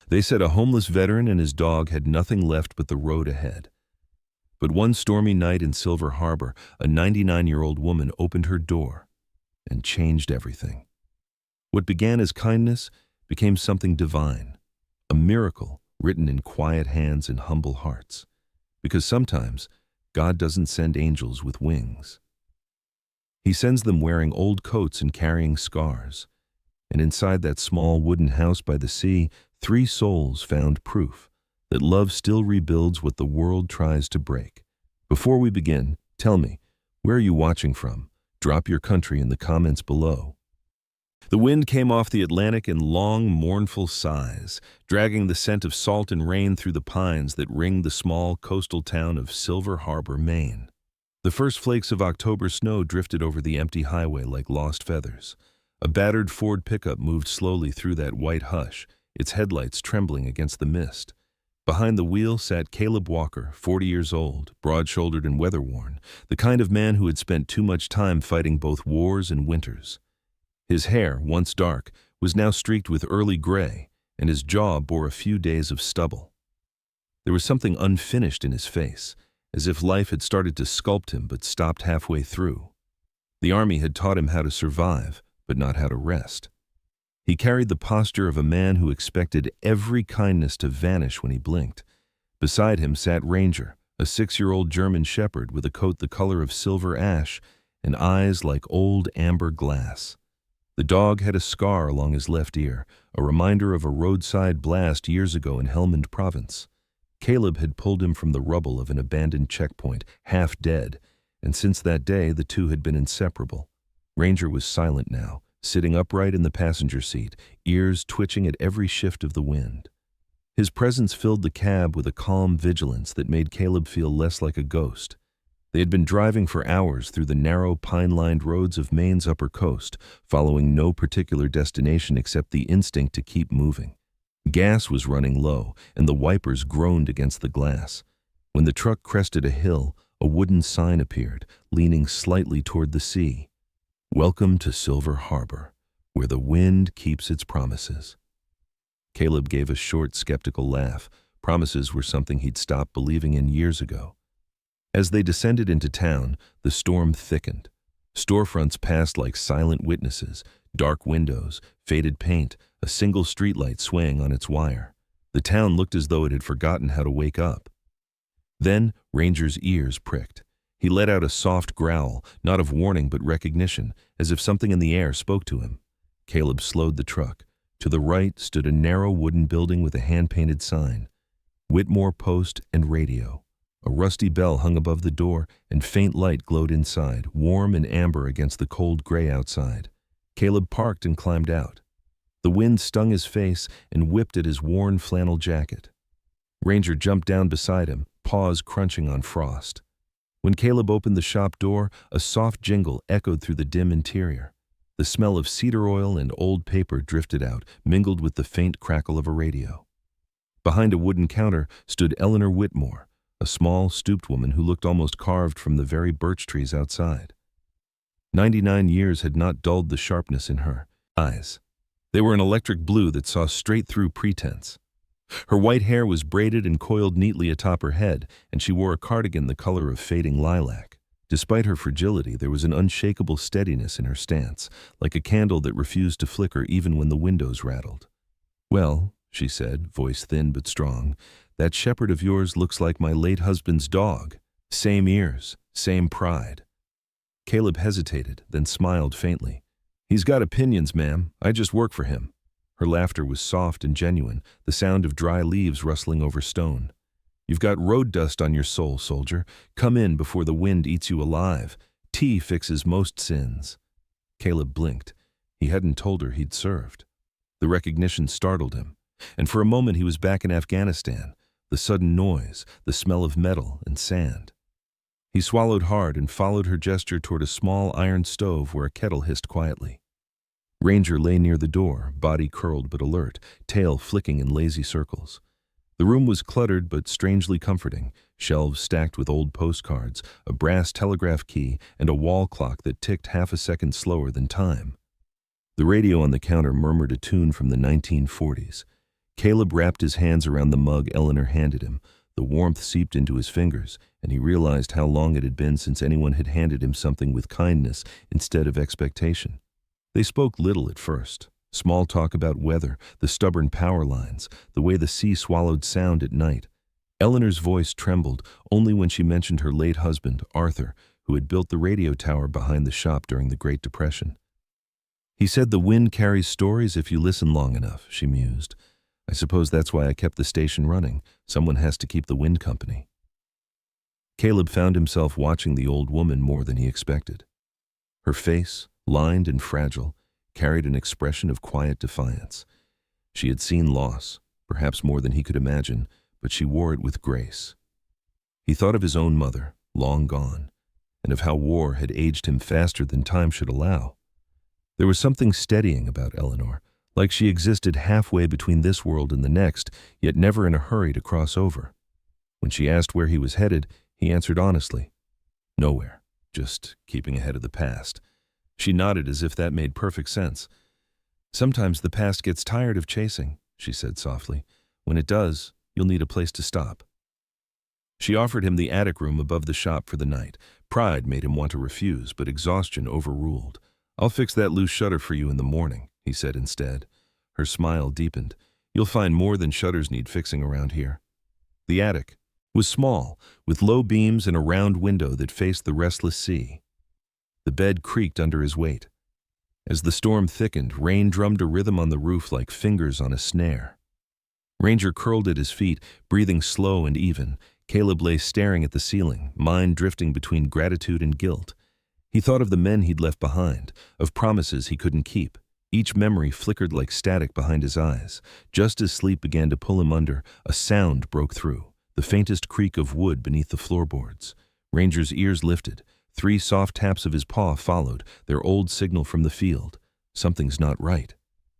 They said a homeless veteran and his dog had nothing left but the road ahead. But one stormy night in Silver Harbor, a 99-year-old woman opened her door and changed everything. What began as kindness became something divine, a miracle written in quiet hands and humble hearts. Because sometimes God doesn't send angels with wings. He sends them wearing old coats and carrying scars. And inside that small wooden house by the sea, 3 souls found proof that love still rebuilds what the world tries to break. Before we begin, tell me, where are you watching from? Drop your country in the comments below. The wind came off the Atlantic in long, mournful sighs, dragging the scent of salt and rain through the pines that ring the small coastal town of Silver Harbor, Maine. The first flakes of October snow drifted over the empty highway like lost feathers. A battered Ford pickup moved slowly through that white hush, its headlights trembling against the mist. Behind the wheel sat Caleb Walker, 40 years old, broad-shouldered and weather-worn, the kind of man who had spent too much time fighting both wars and winters. His hair, once dark, was now streaked with early gray, and his jaw bore a few days of stubble. There was something unfinished in his face, as if life had started to sculpt him but stopped halfway through. The Army had taught him how to survive, but not how to rest. He carried the posture of a man who expected every kindness to vanish when he blinked. Beside him sat Ranger, a 6-year-old German shepherd with a coat the color of silver ash and eyes like old amber glass. The dog had a scar along his left ear, a reminder of a roadside blast years ago in Helmand Province. Caleb had pulled him from the rubble of an abandoned checkpoint, half dead, and since that day the two had been inseparable. Ranger was silent now, sitting upright in the passenger seat, ears twitching at every shift of the wind. His presence filled the cab with a calm vigilance that made Caleb feel less like a ghost. They had been driving for hours through the narrow, pine-lined roads of Maine's upper coast, following no particular destination except the instinct to keep moving. Gas was running low, and the wipers groaned against the glass. When the truck crested a hill, a wooden sign appeared, leaning slightly toward the sea. "Welcome to Silver Harbor, where the wind keeps its promises." Caleb gave a short, skeptical laugh. Promises were something he'd stopped believing in years ago. As they descended into town, the storm thickened. Storefronts passed like silent witnesses, dark windows, faded paint, a single streetlight swaying on its wire. The town looked as though it had forgotten how to wake up. Then Ranger's ears pricked. He let out a soft growl, not of warning but recognition, as if something in the air spoke to him. Caleb slowed the truck. To the right stood a narrow wooden building with a hand-painted sign, "Whitmore Post and Radio." A rusty bell hung above the door, and faint light glowed inside, warm and amber against the cold gray outside. Caleb parked and climbed out. The wind stung his face and whipped at his worn flannel jacket. Ranger jumped down beside him, paws crunching on frost. When Caleb opened the shop door, a soft jingle echoed through the dim interior. The smell of cedar oil and old paper drifted out, mingled with the faint crackle of a radio. Behind a wooden counter stood Eleanor Whitmore, a small, stooped woman who looked almost carved from the very birch trees outside. 99 years had not dulled the sharpness in her eyes. They were an electric blue that saw straight through pretense. Her white hair was braided and coiled neatly atop her head, and she wore a cardigan the color of fading lilac. Despite her fragility, there was an unshakable steadiness in her stance, like a candle that refused to flicker even when the windows rattled. "Well," she said, voice thin but strong, "that shepherd of yours looks like my late husband's dog. Same ears, same pride." Caleb hesitated, then smiled faintly. "He's got opinions, ma'am. I just work for him." Her laughter was soft and genuine, the sound of dry leaves rustling over stone. "You've got road dust on your soul, soldier. Come in before the wind eats you alive. Tea fixes most sins." Caleb blinked. He hadn't told her he'd served. The recognition startled him, and for a moment he was back in Afghanistan, the sudden noise, the smell of metal and sand. He swallowed hard and followed her gesture toward a small iron stove where a kettle hissed quietly. Ranger lay near the door, body curled but alert, tail flicking in lazy circles. The room was cluttered but strangely comforting, shelves stacked with old postcards, a brass telegraph key, and a wall clock that ticked half a second slower than time. The radio on the counter murmured a tune from the 1940s. Caleb wrapped his hands around the mug Eleanor handed him. The warmth seeped into his fingers, and he realized how long it had been since anyone had handed him something with kindness instead of expectation. They spoke little at first. Small talk about weather, the stubborn power lines, the way the sea swallowed sound at night. Eleanor's voice trembled only when she mentioned her late husband, Arthur, who had built the radio tower behind the shop during the Great Depression. He said the wind carries stories if you listen long enough, she mused. I suppose that's why I kept the station running. Someone has to keep the wind company. Caleb found himself watching the old woman more than he expected. Her face, lined and fragile, carried an expression of quiet defiance. She had seen loss, perhaps more than he could imagine, but she wore it with grace. He thought of his own mother, long gone, and of how war had aged him faster than time should allow. There was something steadying about Eleanor, like she existed halfway between this world and the next, yet never in a hurry to cross over. When she asked where he was headed, he answered honestly, "Nowhere, just keeping ahead of the past." She nodded as if that made perfect sense. "Sometimes the past gets tired of chasing," she said softly. "When it does, you'll need a place to stop." She offered him the attic room above the shop for the night. Pride made him want to refuse, but exhaustion overruled. "I'll fix that loose shutter for you in the morning," he said instead. Her smile deepened. "You'll find more than shutters need fixing around here." The attic was small, with low beams and a round window that faced the restless sea. The bed creaked under his weight. As the storm thickened, rain drummed a rhythm on the roof like fingers on a snare. Ranger curled at his feet, breathing slow and even. Caleb lay staring at the ceiling, mind drifting between gratitude and guilt. He thought of the men he'd left behind, of promises he couldn't keep. Each memory flickered like static behind his eyes. Just as sleep began to pull him under, a sound broke through, the faintest creak of wood beneath the floorboards. Ranger's ears lifted. 3 soft taps of his paw followed, their old signal from the field. Something's not right.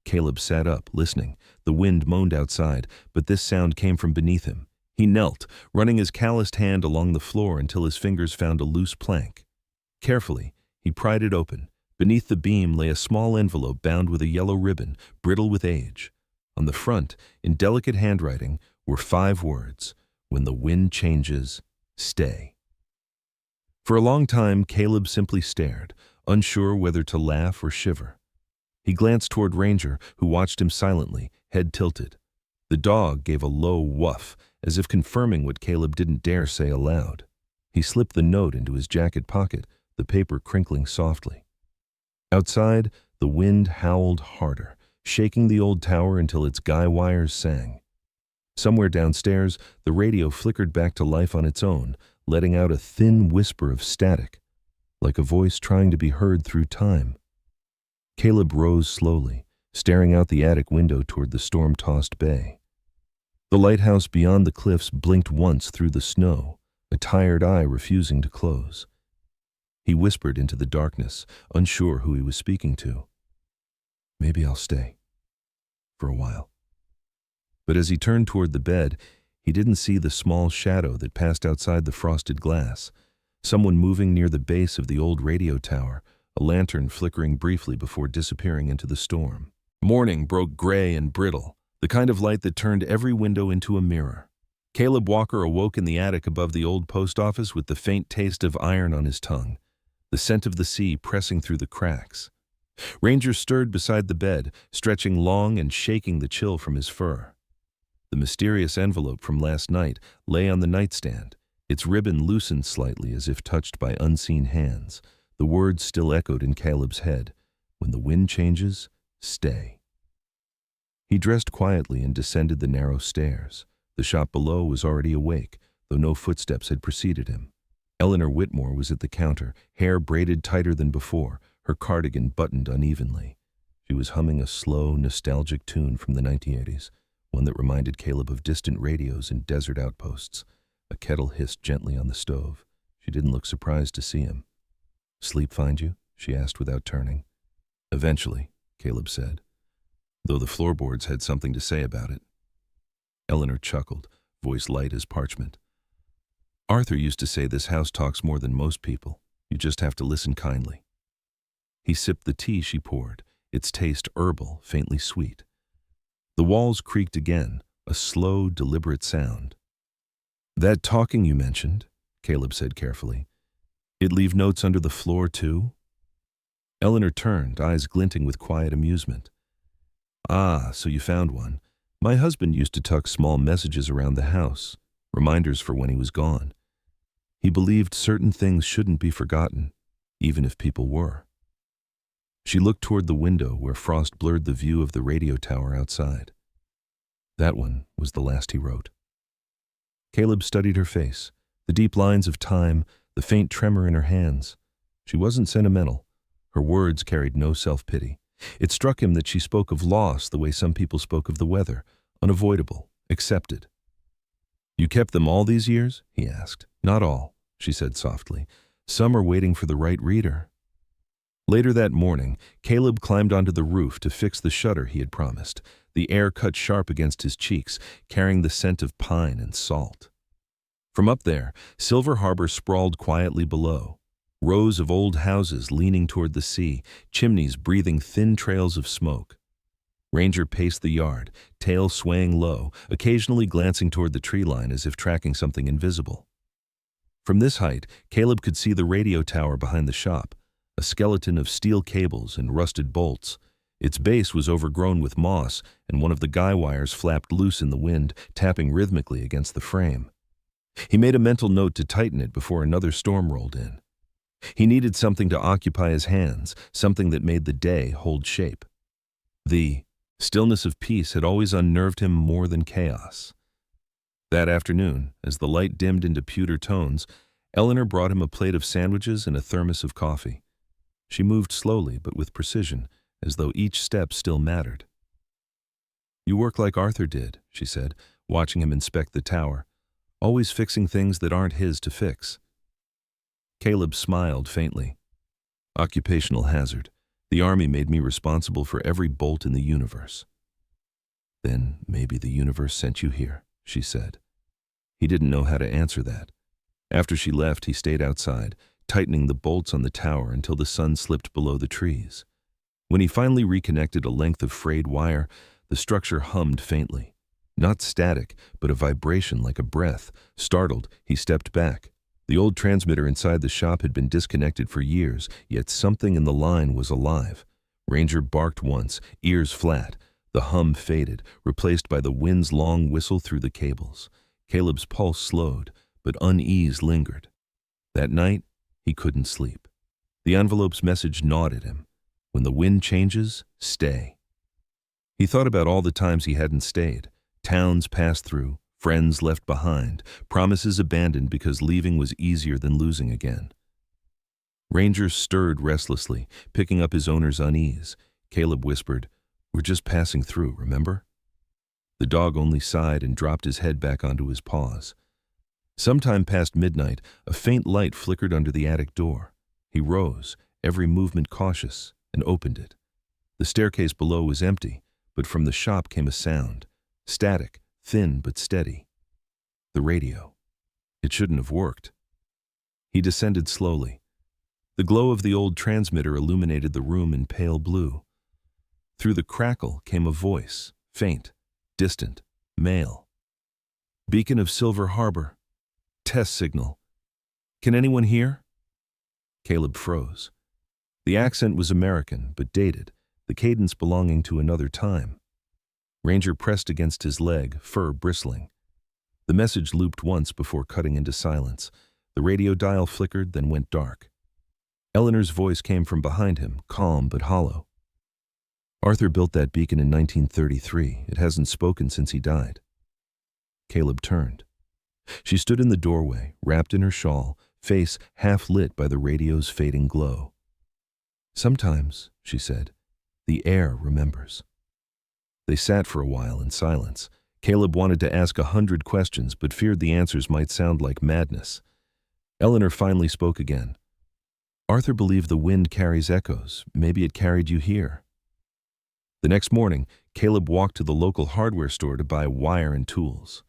Caleb sat up, listening. The wind moaned outside, but this sound came from beneath him. He knelt, running his calloused hand along the floor until his fingers found a loose plank. Carefully, he pried it open. Beneath the beam lay a small envelope bound with a yellow ribbon, brittle with age. On the front, in delicate handwriting, were 5 words: "When the wind changes, stay." For a long time, Caleb simply stared, unsure whether to laugh or shiver. He glanced toward Ranger, who watched him silently, head tilted. The dog gave a low woof, as if confirming what Caleb didn't dare say aloud. He slipped the note into his jacket pocket, the paper crinkling softly. Outside, the wind howled harder, shaking the old tower until its guy wires sang. Somewhere downstairs, the radio flickered back to life on its own, letting out a thin whisper of static, like a voice trying to be heard through time. Caleb rose slowly, staring out the attic window toward the storm-tossed bay. The lighthouse beyond the cliffs blinked once through the snow, a tired eye refusing to close. He whispered into the darkness, unsure who he was speaking to. "Maybe I'll stay. For a while." But as he turned toward the bed, he didn't see the small shadow that passed outside the frosted glass. Someone moving near the base of the old radio tower, a lantern flickering briefly before disappearing into the storm. Morning broke gray and brittle, the kind of light that turned every window into a mirror. Caleb Walker awoke in the attic above the old post office with the faint taste of iron on his tongue, the scent of the sea pressing through the cracks. Ranger stirred beside the bed, stretching long and shaking the chill from his fur. The mysterious envelope from last night lay on the nightstand, its ribbon loosened slightly as if touched by unseen hands. The words still echoed in Caleb's head. "When the wind changes, stay." He dressed quietly and descended the narrow stairs. The shop below was already awake, though no footsteps had preceded him. Eleanor Whitmore was at the counter, hair braided tighter than before, her cardigan buttoned unevenly. She was humming a slow, nostalgic tune from the 1980s, one that reminded Caleb of distant radios and desert outposts. A kettle hissed gently on the stove. She didn't look surprised to see him. "Sleep find you?" she asked without turning. "Eventually," Caleb said, though the floorboards had something to say about it. Eleanor chuckled, voice light as parchment. "Arthur used to say this house talks more than most people. You just have to listen kindly." He sipped the tea she poured, its taste herbal, faintly sweet. The walls creaked again, a slow, deliberate sound. "That talking you mentioned," Caleb said carefully, "it leave notes under the floor too?" Eleanor turned, eyes glinting with quiet amusement. "Ah, so you found one. My husband used to tuck small messages around the house, reminders for when he was gone. He believed certain things shouldn't be forgotten, even if people were." She looked toward the window where frost blurred the view of the radio tower outside. That one was the last he wrote. Caleb studied her face, the deep lines of time, the faint tremor in her hands. She wasn't sentimental. Her words carried no self-pity. It struck him that she spoke of loss the way some people spoke of the weather, unavoidable, accepted. "You kept them all these years?" he asked. "Not all," she said softly. "Some are waiting for the right reader." Later that morning, Caleb climbed onto the roof to fix the shutter he had promised. The air cut sharp against his cheeks, carrying the scent of pine and salt. From up there, Silver Harbor sprawled quietly below. Rows of old houses leaning toward the sea, chimneys breathing thin trails of smoke. Ranger paced the yard, tail swaying low, occasionally glancing toward the tree line as if tracking something invisible. From this height, Caleb could see the radio tower behind the shop, a skeleton of steel cables and rusted bolts. Its base was overgrown with moss, and one of the guy wires flapped loose in the wind, tapping rhythmically against the frame. He made a mental note to tighten it before another storm rolled in. He needed something to occupy his hands, something that made the day hold shape. The stillness of peace had always unnerved him more than chaos. That afternoon, as the light dimmed into pewter tones, Eleanor brought him a plate of sandwiches and a thermos of coffee. She moved slowly but with precision, as though each step still mattered. "You work like Arthur did," she said, watching him inspect the tower, "always fixing things that aren't his to fix." Caleb smiled faintly. "Occupational hazard. The Army made me responsible for every bolt in the universe." "Then maybe the universe sent you here," she said. He didn't know how to answer that. After she left, he stayed outside, tightening the bolts on the tower until the sun slipped below the trees. When he finally reconnected a length of frayed wire, the structure hummed faintly. Not static, but a vibration like a breath. Startled, he stepped back. The old transmitter inside the shop had been disconnected for years, yet something in the line was alive. Ranger barked once, ears flat. The hum faded, replaced by the wind's long whistle through the cables. Caleb's pulse slowed, but unease lingered. That night, he couldn't sleep. The envelope's message gnawed at him. When the wind changes, stay. He thought about all the times he hadn't stayed. Towns passed through, friends left behind, promises abandoned because leaving was easier than losing again. Ranger stirred restlessly, picking up his owner's unease. Caleb whispered, "We're just passing through, remember?" The dog only sighed and dropped his head back onto his paws. Sometime past midnight, a faint light flickered under the attic door. He rose, every movement cautious, and opened it. The staircase below was empty, but from the shop came a sound, static, thin but steady. The radio. It shouldn't have worked. He descended slowly. The glow of the old transmitter illuminated the room in pale blue. Through the crackle came a voice, faint, distant, male. "Beacon of Silver Harbor. Test signal. Can anyone hear?" Caleb froze. The accent was American, but dated, the cadence belonging to another time. Ranger pressed against his leg, fur bristling. The message looped once before cutting into silence. The radio dial flickered, then went dark. Eleanor's voice came from behind him, calm but hollow. "Arthur built that beacon in 1933. It hasn't spoken since he died." Caleb turned. She stood in the doorway, wrapped in her shawl, face half lit by the radio's fading glow. "Sometimes," she said, "the air remembers." They sat for a while in silence. Caleb wanted to ask 100 questions, but feared the answers might sound like madness. Eleanor finally spoke again. "Arthur believed the wind carries echoes. Maybe it carried you here." The next morning, Caleb walked to the local hardware store to buy wire and tools.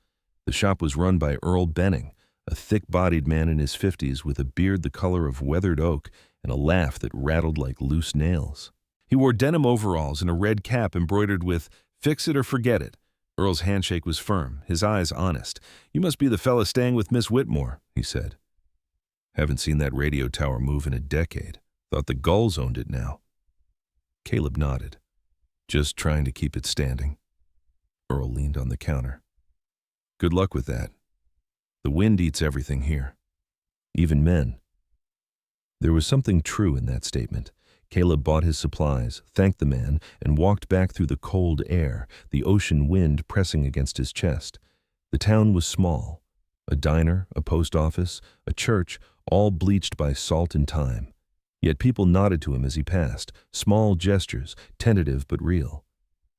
The shop was run by Earl Benning, a thick-bodied man in his 50s with a beard the color of weathered oak and a laugh that rattled like loose nails. He wore denim overalls and a red cap embroidered with Fix it or forget it. Earl's handshake was firm, his eyes honest. You must be the fella staying with Miss Whitmore, he said. Haven't seen that radio tower move in a decade. Thought the gulls owned it now. Caleb nodded. Just trying to keep it standing. Earl leaned on the counter. Good luck with that. The wind eats everything here. Even men. There was something true in that statement. Caleb bought his supplies, thanked the man, and walked back through the cold air, the ocean wind pressing against his chest. The town was small. A diner, a post office, a church, all bleached by salt and time. Yet people nodded to him as he passed, small gestures, tentative but real.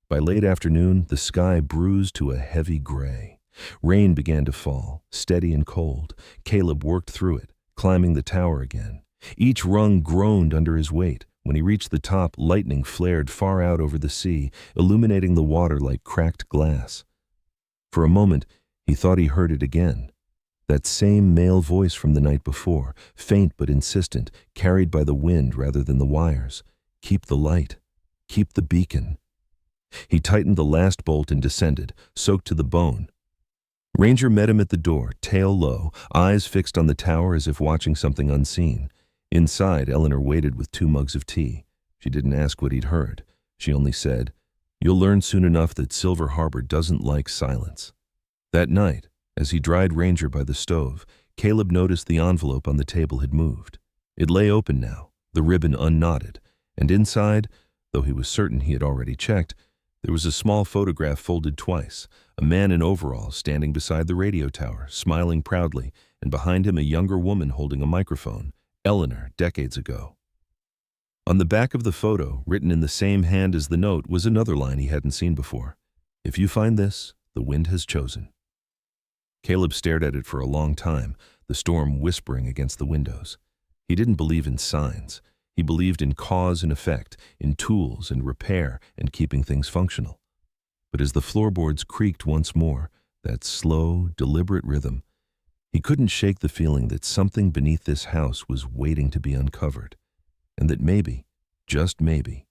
By late afternoon, the sky bruised to a heavy gray. Rain began to fall, steady and cold. Caleb worked through it, climbing the tower again. Each rung groaned under his weight. When he reached the top, lightning flared far out over the sea, illuminating the water like cracked glass. For a moment, he thought he heard it again. That same male voice from the night before, faint but insistent, carried by the wind rather than the wires. Keep the light. Keep the beacon. He tightened the last bolt and descended, soaked to the bone. Ranger met him at the door, tail low, eyes fixed on the tower as if watching something unseen. Inside, Eleanor waited with 2 mugs of tea. She didn't ask what he'd heard. She only said, "You'll learn soon enough that Silver Harbor doesn't like silence." That night, as he dried Ranger by the stove, Caleb noticed the envelope on the table had moved. It lay open now, the ribbon unknotted, and inside, though he was certain he had already checked, there was a small photograph folded twice, a man in overalls standing beside the radio tower, smiling proudly, and behind him a younger woman holding a microphone, Eleanor, decades ago. On the back of the photo, written in the same hand as the note, was another line he hadn't seen before. "If you find this, the wind has chosen." Caleb stared at it for a long time, the storm whispering against the windows. He didn't believe in signs. He believed in cause and effect, in tools and repair and keeping things functional. But as the floorboards creaked once more, that slow, deliberate rhythm, he couldn't shake the feeling that something beneath this house was waiting to be uncovered, and that maybe, just maybe,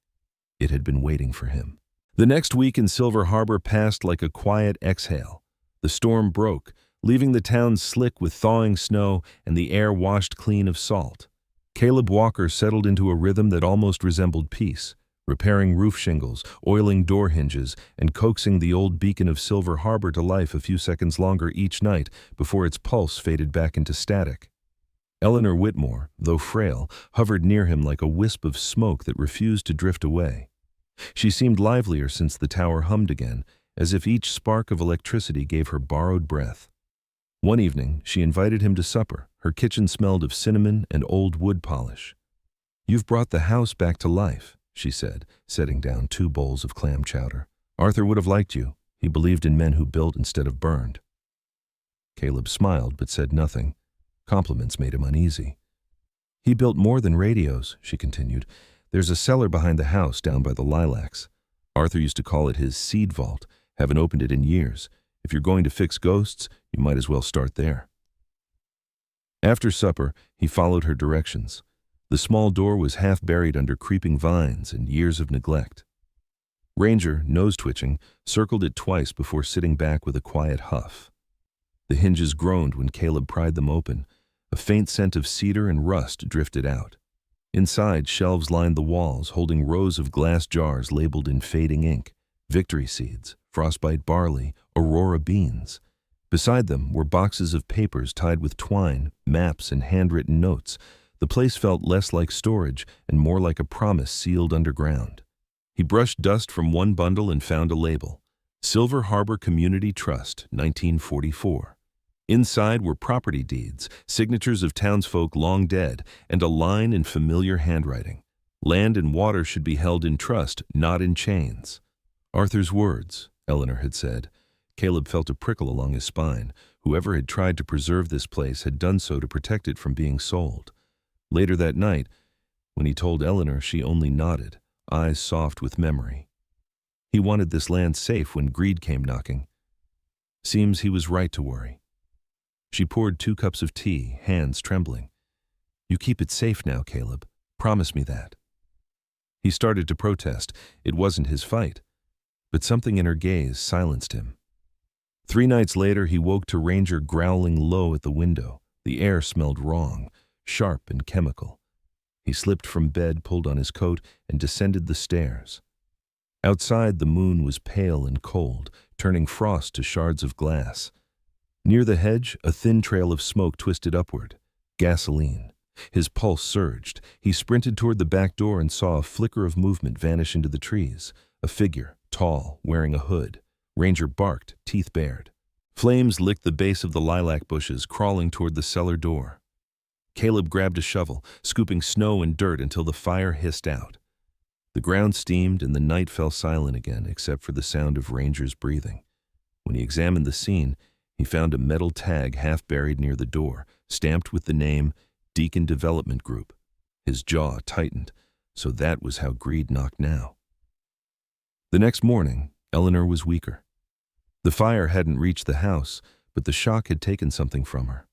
it had been waiting for him. The next week in Silver Harbor passed like a quiet exhale. The storm broke, leaving the town slick with thawing snow and the air washed clean of salt. Caleb Walker settled into a rhythm that almost resembled peace, repairing roof shingles, oiling door hinges, and coaxing the old beacon of Silver Harbor to life a few seconds longer each night before its pulse faded back into static. Eleanor Whitmore, though frail, hovered near him like a wisp of smoke that refused to drift away. She seemed livelier since the tower hummed again, as if each spark of electricity gave her borrowed breath. One evening, she invited him to supper. Her kitchen smelled of cinnamon and old wood polish. "You've brought the house back to life," she said, setting down 2 bowls of clam chowder. "Arthur would have liked you. He believed in men who built instead of burned." Caleb smiled but said nothing. Compliments made him uneasy. "He built more than radios," she continued. "There's a cellar behind the house down by the lilacs. Arthur used to call it his seed vault. Haven't opened it in years. If you're going to fix ghosts, you might as well start there." After supper, he followed her directions. The small door was half buried under creeping vines and years of neglect. Ranger, nose-twitching, circled it twice before sitting back with a quiet huff. The hinges groaned when Caleb pried them open. A faint scent of cedar and rust drifted out. Inside, shelves lined the walls, holding rows of glass jars labeled in fading ink, victory seeds, frostbite barley, aurora beans. Beside them were boxes of papers tied with twine, maps, and handwritten notes. The place felt less like storage and more like a promise sealed underground. He brushed dust from one bundle and found a label. Silver Harbor Community Trust, 1944. Inside were property deeds, signatures of townsfolk long dead, and a line in familiar handwriting. Land and water should be held in trust, not in chains. Arthur's words, Eleanor had said. Caleb felt a prickle along his spine. Whoever had tried to preserve this place had done so to protect it from being sold. Later that night, when he told Eleanor, she only nodded, eyes soft with memory. He wanted this land safe when greed came knocking. Seems he was right to worry. She poured 2 cups of tea, hands trembling. "You keep it safe now, Caleb. Promise me that." He started to protest. It wasn't his fight. but something in her gaze silenced him. 3 nights later, he woke to Ranger growling low at the window. The air smelled wrong, sharp and chemical. He slipped from bed, pulled on his coat, and descended the stairs. Outside, the moon was pale and cold, turning frost to shards of glass. Near the hedge, a thin trail of smoke twisted upward. Gasoline. His pulse surged. He sprinted toward the back door and saw a flicker of movement vanish into the trees. A figure, tall, wearing a hood. Ranger barked, teeth bared. Flames licked the base of the lilac bushes, crawling toward the cellar door. Caleb grabbed a shovel, scooping snow and dirt until the fire hissed out. The ground steamed and the night fell silent again, except for the sound of Ranger's breathing. When he examined the scene, he found a metal tag half buried near the door, stamped with the name Deacon Development Group. His jaw tightened, so that was how greed knocked now. The next morning, Eleanor was weaker. The fire hadn't reached the house, but the shock had taken something from her.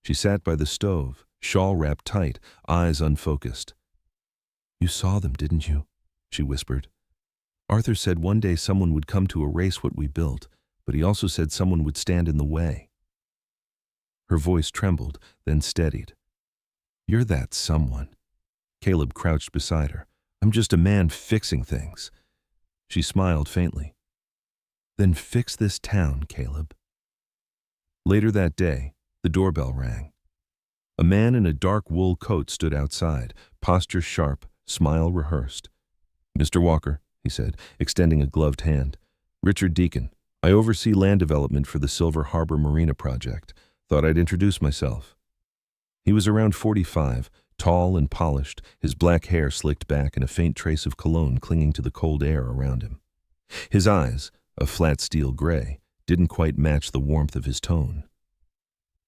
She sat by the stove, shawl wrapped tight, eyes unfocused. "You saw them, didn't you?" she whispered. "Arthur said one day someone would come to erase what we built, but he also said someone would stand in the way." Her voice trembled, then steadied. "You're that someone." Caleb crouched beside her. "I'm just a man fixing things." She smiled faintly. "Then fix this town, Caleb." Later that day, the doorbell rang. A man in a dark wool coat stood outside, posture sharp, smile rehearsed. "Mr. Walker," he said, extending a gloved hand. "Richard Deacon. I oversee land development for the Silver Harbor Marina project. Thought I'd introduce myself." He was around 45, tall and polished, his black hair slicked back and a faint trace of cologne clinging to the cold air around him. His eyes, a flat steel gray, didn't quite match the warmth of his tone.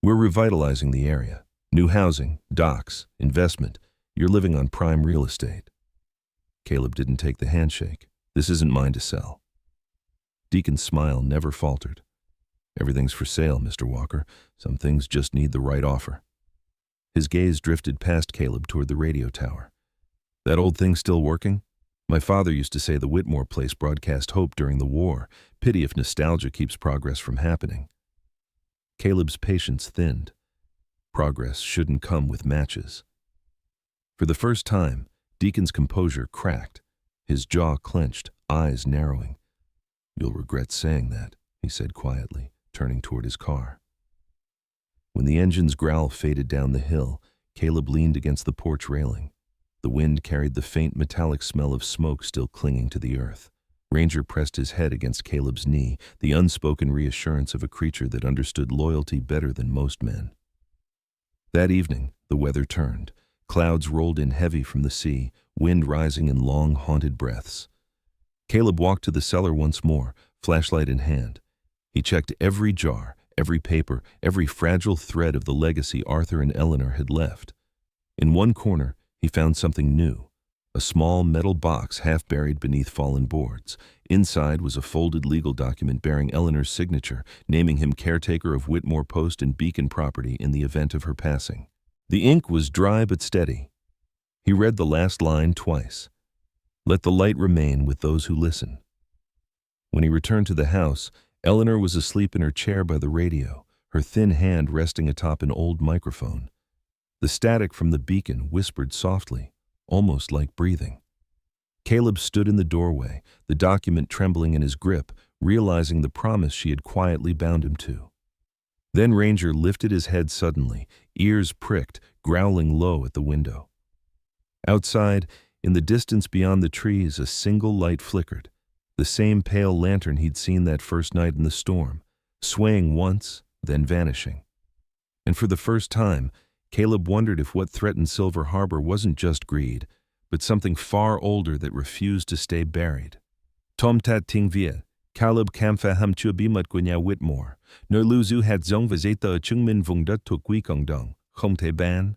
"We're revitalizing the area. New housing, docks, investment. You're living on prime real estate." Caleb didn't take the handshake. "This isn't mine to sell." Deacon's smile never faltered. "Everything's for sale, Mr. Walker. Some things just need the right offer." His gaze drifted past Caleb toward the radio tower. "That old thing still working? My father used to say the Whitmore place broadcast hope during the war. Pity if nostalgia keeps progress from happening." Caleb's patience thinned. Progress shouldn't come with matches. For the first time, Deacon's composure cracked. His jaw clenched, eyes narrowing. "You'll regret saying that," he said quietly, turning toward his car. When the engine's growl faded down the hill, Caleb leaned against the porch railing. The wind carried the faint metallic smell of smoke still clinging to the earth. Ranger pressed his head against Caleb's knee, the unspoken reassurance of a creature that understood loyalty better than most men. That evening, the weather turned. Clouds rolled in heavy from the sea, wind rising in long, haunted breaths. Caleb walked to the cellar once more, flashlight in hand. He checked every jar, every paper, every fragile thread of the legacy Arthur and Eleanor had left. In one corner, he found something new, a small metal box half buried beneath fallen boards. Inside was a folded legal document bearing Eleanor's signature, naming him caretaker of Whitmore Post and Beacon property in the event of her passing. The ink was dry but steady. He read the last line twice. "Let the light remain with those who listen." When he returned to the house, Eleanor was asleep in her chair by the radio, her thin hand resting atop an old microphone. The static from the beacon whispered softly, almost like breathing. Caleb stood in the doorway, the document trembling in his grip, realizing the promise she had quietly bound him to. Then Ranger lifted his head suddenly, ears pricked, growling low at the window. Outside, in the distance beyond the trees, a single light flickered, the same pale lantern he'd seen that first night in the storm, swaying once, then vanishing. And for the first time, Caleb wondered if what threatened Silver Harbor wasn't just greed, but something far older that refused to stay buried. Tom tat ting via, Caleb Camfa ham chưa bí mật của nhà Whitmore, nơi lưu giữ hạt giống và giấy tờ chứng minh vùng đất thuộc quỹ cộng đồng, không thể bán.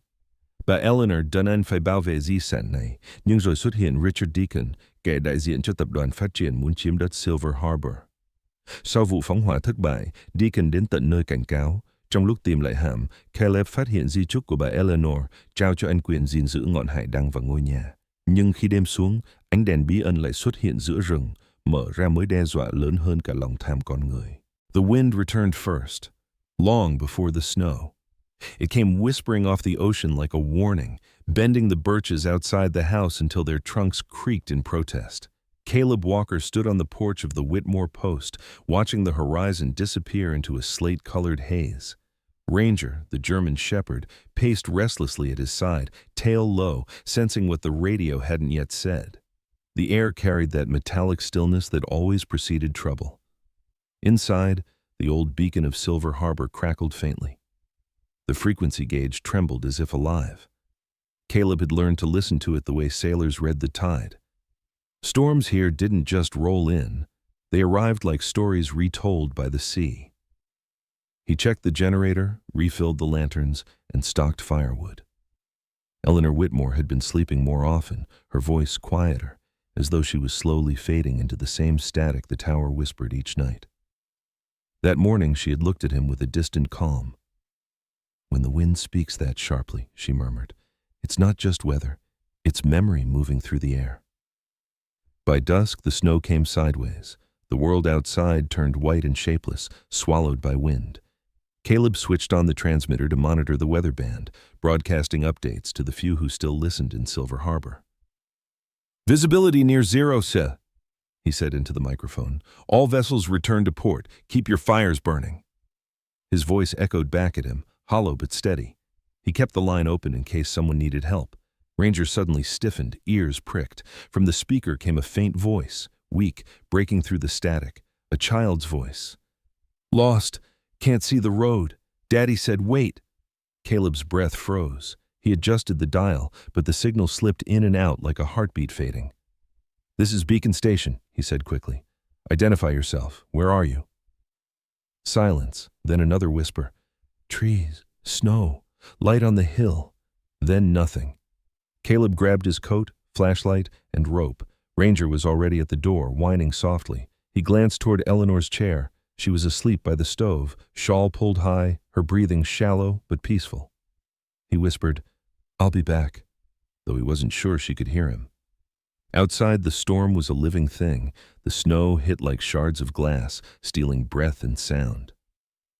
Bà Eleanor đàn anh phải bảo vệ di sản này, nhưng rồi xuất hiện Richard Deacon, kẻ đại diện cho tập đoàn phát triển muốn chiếm đất Silver Harbor. Sau vụ phóng hỏa thất bại, Deacon đến tận nơi cảnh cáo. Trong lúc tìm lại hàm, Caleb phát hiện di chúc của bà Eleanor, trao cho anh quyền gìn giữ ngọn hải đăng và ngôi nhà. Nhưng khi đêm xuống, ánh đèn bí ẩn lại xuất hiện giữa rừng, mở ra mối đe dọa lớn hơn cả lòng tham con người. The wind returned first, long before the snow. It came whispering off the ocean like a warning, bending the birches outside the house until their trunks creaked in protest. Caleb Walker stood on the porch of the Whitmore Post, watching the horizon disappear into a slate-colored haze. Ranger, the German shepherd, paced restlessly at his side, tail low, sensing what the radio hadn't yet said. The air carried that metallic stillness that always preceded trouble. Inside, the old beacon of Silver Harbor crackled faintly. The frequency gauge trembled as if alive. Caleb had learned to listen to it the way sailors read the tide. Storms here didn't just roll in, they arrived like stories retold by the sea. He checked the generator, refilled the lanterns, and stocked firewood. Eleanor Whitmore had been sleeping more often, her voice quieter, as though she was slowly fading into the same static the tower whispered each night. That morning she had looked at him with a distant calm. "When the wind speaks that sharply," she murmured, "it's not just weather, it's memory moving through the air." By dusk, the snow came sideways. The world outside turned white and shapeless, swallowed by wind. Caleb switched on the transmitter to monitor the weather band, broadcasting updates to the few who still listened in Silver Harbor. "Visibility near zero, sir," he said into the microphone. "All vessels return to port. Keep your fires burning." His voice echoed back at him, hollow but steady. He kept the line open in case someone needed help. Ranger suddenly stiffened, ears pricked. From the speaker came a faint voice, weak, breaking through the static. A child's voice. "Lost. Can't see the road. Daddy said wait." Caleb's breath froze. He adjusted the dial, but the signal slipped in and out like a heartbeat fading. "This is Beacon Station," he said quickly. "Identify yourself. Where are you?" Silence, then another whisper. "Trees, snow, light on the hill." Then nothing. Caleb grabbed his coat, flashlight, and rope. Ranger was already at the door, whining softly. He glanced toward Eleanor's chair. She was asleep by the stove, shawl pulled high, her breathing shallow but peaceful. He whispered, "I'll be back," though he wasn't sure she could hear him. Outside, the storm was a living thing. The snow hit like shards of glass, stealing breath and sound.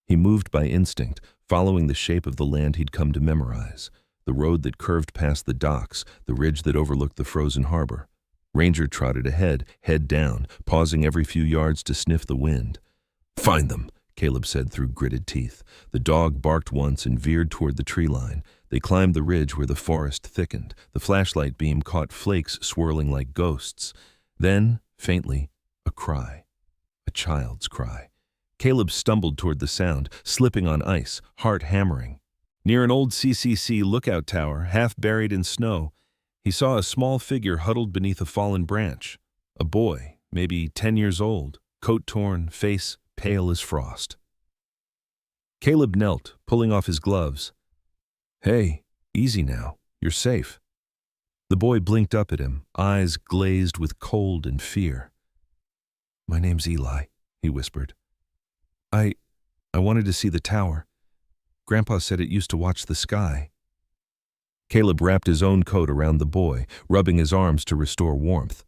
He moved by instinct, following the shape of the land he'd come to memorize. The road that curved past the docks, the ridge that overlooked the frozen harbor. Ranger trotted ahead, head down, pausing every few yards to sniff the wind. "Find them," Caleb said through gritted teeth. The dog barked once and veered toward the tree line. They climbed the ridge where the forest thickened. The flashlight beam caught flakes swirling like ghosts. Then, faintly, a cry. A child's cry. Caleb stumbled toward the sound, slipping on ice, heart hammering. Near an old CCC lookout tower, half buried in snow, he saw a small figure huddled beneath a fallen branch. A boy, maybe 10 years old, coat torn, face pale as frost. Caleb knelt, pulling off his gloves. "Hey, easy now. You're safe." The boy blinked up at him, eyes glazed with cold and fear. "My name's Eli," he whispered. I wanted to see the tower. Grandpa said it used to watch the sky." Caleb wrapped his own coat around the boy, rubbing his arms to restore warmth.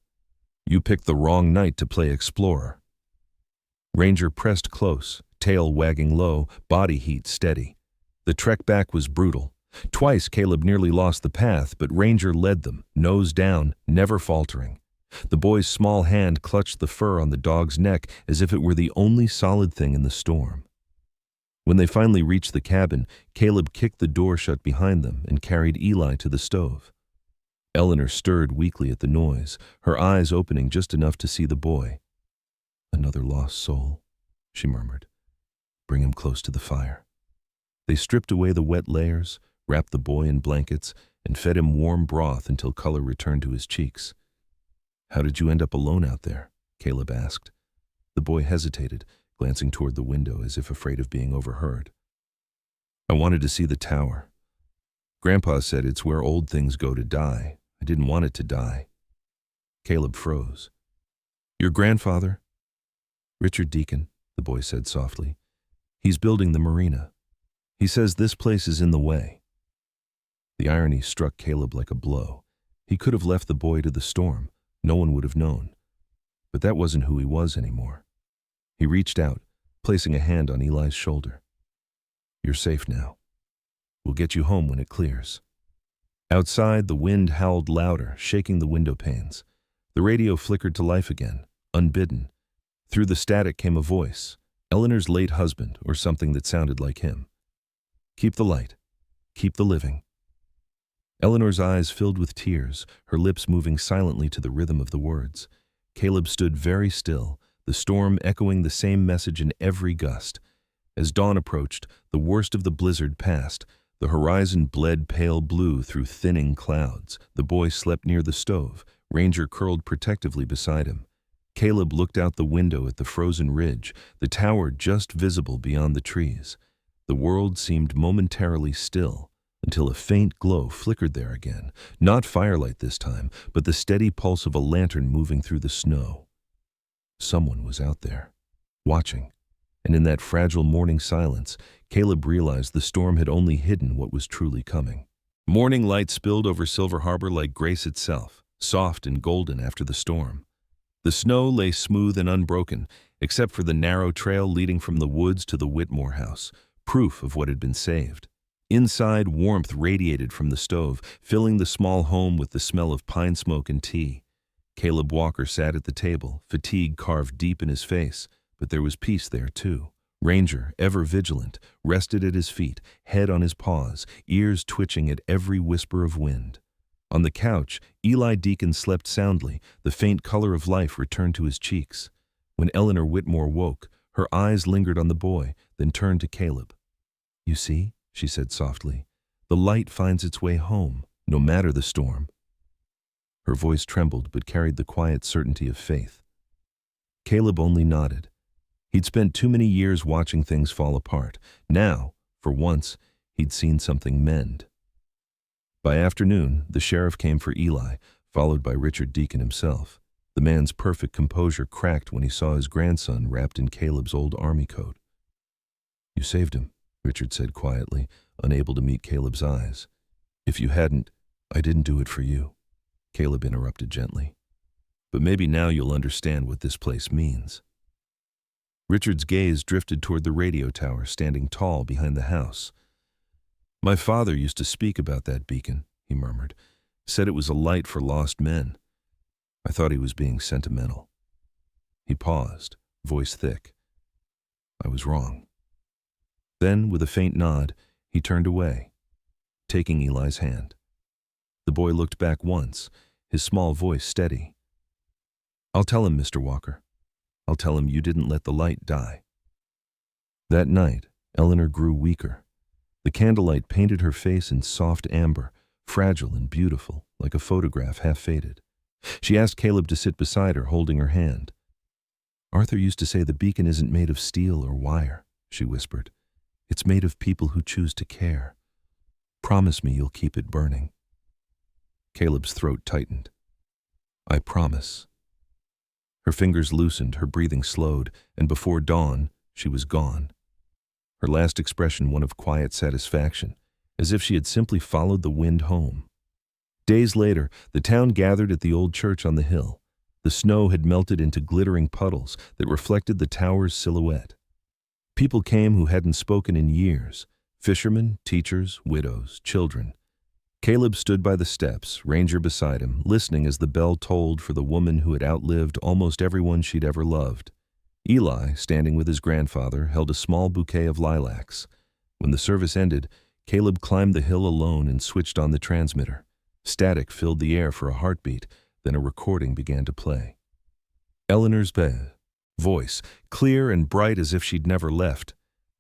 "You picked the wrong night to play explorer." Ranger pressed close, tail wagging low, body heat steady. The trek back was brutal. Twice Caleb nearly lost the path, but Ranger led them, nose down, never faltering. The boy's small hand clutched the fur on the dog's neck as if it were the only solid thing in the storm. When they finally reached the cabin, Caleb kicked the door shut behind them and carried Eli to the stove. Eleanor stirred weakly at the noise, her eyes opening just enough to see the boy. "Another lost soul," she murmured. "Bring him close to the fire." They stripped away the wet layers, wrapped the boy in blankets, and fed him warm broth until color returned to his cheeks. "How did you end up alone out there?" Caleb asked. The boy hesitated, glancing toward the window as if afraid of being overheard. "I wanted to see the tower. Grandpa said it's where old things go to die. I didn't want it to die." Caleb froze. "Your grandfather?" "Richard Deacon," the boy said softly. "He's building the marina. He says this place is in the way." The irony struck Caleb like a blow. He could have left the boy to the storm. No one would have known. But that wasn't who he was anymore. He reached out, placing a hand on Eli's shoulder. "You're safe now. We'll get you home when it clears." Outside, the wind howled louder, shaking the window panes. The radio flickered to life again, unbidden. Through the static came a voice, Eleanor's late husband, or something that sounded like him. "Keep the light. Keep the living." Eleanor's eyes filled with tears, her lips moving silently to the rhythm of the words. Caleb stood very still, the storm echoing the same message in every gust. As dawn approached, the worst of the blizzard passed. The horizon bled pale blue through thinning clouds. The boy slept near the stove, Ranger curled protectively beside him. Caleb looked out the window at the frozen ridge, the tower just visible beyond the trees. The world seemed momentarily still, until a faint glow flickered there again, not firelight this time, but the steady pulse of a lantern moving through the snow. Someone was out there, watching, and in that fragile morning silence, Caleb realized the storm had only hidden what was truly coming. Morning light spilled over Silver Harbor like grace itself, soft and golden after the storm. The snow lay smooth and unbroken, except for the narrow trail leading from the woods to the Whitmore house, proof of what had been saved. Inside, warmth radiated from the stove, filling the small home with the smell of pine smoke and tea. Caleb Walker sat at the table, fatigue carved deep in his face, but there was peace there too. Ranger, ever vigilant, rested at his feet, head on his paws, ears twitching at every whisper of wind. On the couch, Eli Deacon slept soundly, the faint color of life returned to his cheeks. When Eleanor Whitmore woke, her eyes lingered on the boy, then turned to Caleb. "You see," she said softly, "the light finds its way home, no matter the storm." Her voice trembled but carried the quiet certainty of faith. Caleb only nodded. He'd spent too many years watching things fall apart. Now, for once, he'd seen something mend. By afternoon, the sheriff came for Eli, followed by Richard Deacon himself. The man's perfect composure cracked when he saw his grandson wrapped in Caleb's old army coat. "You saved him," Richard said quietly, unable to meet Caleb's eyes. "If you hadn't, I didn't do it for you," Caleb interrupted gently. "But maybe now you'll understand what this place means." Richard's gaze drifted toward the radio tower standing tall behind the house. "My father used to speak about that beacon," he murmured. "Said it was a light for lost men. I thought he was being sentimental." He paused, voice thick. "I was wrong." Then, with a faint nod, he turned away, taking Eli's hand. The boy looked back once, his small voice steady. "I'll tell him, Mr. Walker. I'll tell him you didn't let the light die." That night, Eleanor grew weaker. The candlelight painted her face in soft amber, fragile and beautiful, like a photograph half faded. She asked Caleb to sit beside her, holding her hand. "Arthur used to say the beacon isn't made of steel or wire," she whispered. "It's made of people who choose to care. Promise me you'll keep it burning." Caleb's throat tightened. "I promise." Her fingers loosened, her breathing slowed, and before dawn, she was gone. Her last expression one of quiet satisfaction, as if she had simply followed the wind home. Days later, the town gathered at the old church on the hill. The snow had melted into glittering puddles that reflected the tower's silhouette. People came who hadn't spoken in years, fishermen, teachers, widows, children. Caleb stood by the steps, Ranger beside him, listening as the bell tolled for the woman who had outlived almost everyone she'd ever loved. Eli, standing with his grandfather, held a small bouquet of lilacs. When the service ended, Caleb climbed the hill alone and switched on the transmitter. Static filled the air for a heartbeat, then a recording began to play. Eleanor's voice, clear and bright as if she'd never left.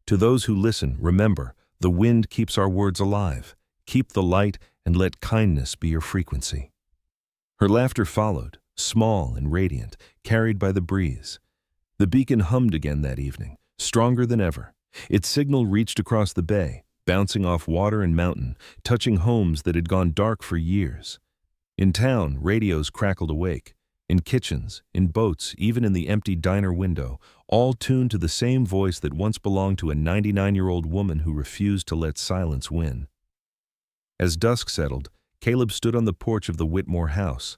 "To those who listen, remember, the wind keeps our words alive. Keep the light and let kindness be your frequency." Her laughter followed, small and radiant, carried by the breeze. The beacon hummed again that evening, stronger than ever. Its signal reached across the bay, bouncing off water and mountain, touching homes that had gone dark for years. In town, radios crackled awake. In kitchens, in boats, even in the empty diner window, all tuned to the same voice that once belonged to a 99-year-old woman who refused to let silence win. As dusk settled, Caleb stood on the porch of the Whitmore house.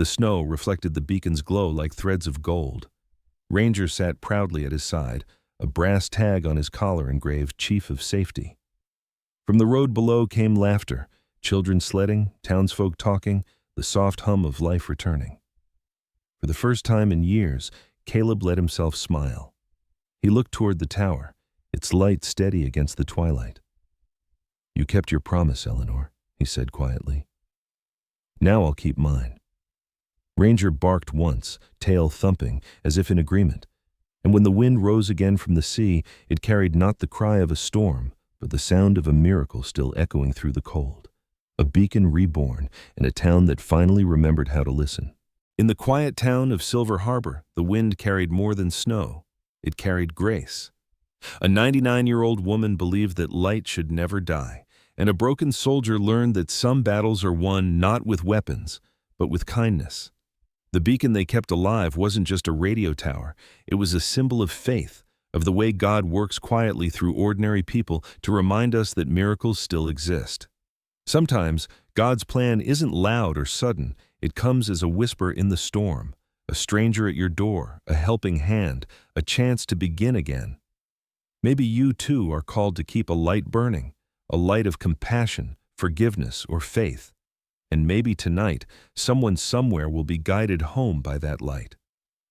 The snow reflected the beacon's glow like threads of gold. Ranger sat proudly at his side, a brass tag on his collar engraved Chief of Safety. From the road below came laughter, children sledding, townsfolk talking, the soft hum of life returning. For the first time in years, Caleb let himself smile. He looked toward the tower, its light steady against the twilight. "You kept your promise, Eleanor," he said quietly. "Now I'll keep mine." Ranger barked once, tail thumping, as if in agreement, and when the wind rose again from the sea, it carried not the cry of a storm, but the sound of a miracle still echoing through the cold. A beacon reborn, and a town that finally remembered how to listen. In the quiet town of Silver Harbor, the wind carried more than snow. It carried grace. A 99-year-old woman believed that light should never die, and a broken soldier learned that some battles are won not with weapons, but with kindness. The beacon they kept alive wasn't just a radio tower. It was a symbol of faith, of the way God works quietly through ordinary people to remind us that miracles still exist. Sometimes, God's plan isn't loud or sudden. It comes as a whisper in the storm, a stranger at your door, a helping hand, a chance to begin again. Maybe you too are called to keep a light burning, a light of compassion, forgiveness, or faith. And maybe tonight, someone somewhere will be guided home by that light.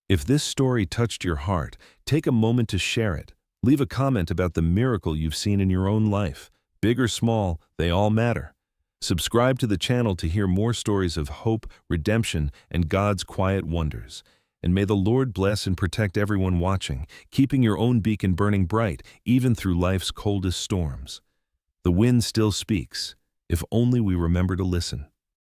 If this story touched your heart, take a moment to share it. Leave a comment about the miracle you've seen in your own life. Big or small, they all matter. Subscribe to the channel to hear more stories of hope, redemption, and God's quiet wonders. And may the Lord bless and protect everyone watching, keeping your own beacon burning bright, even through life's coldest storms. The wind still speaks, if only we remember to listen.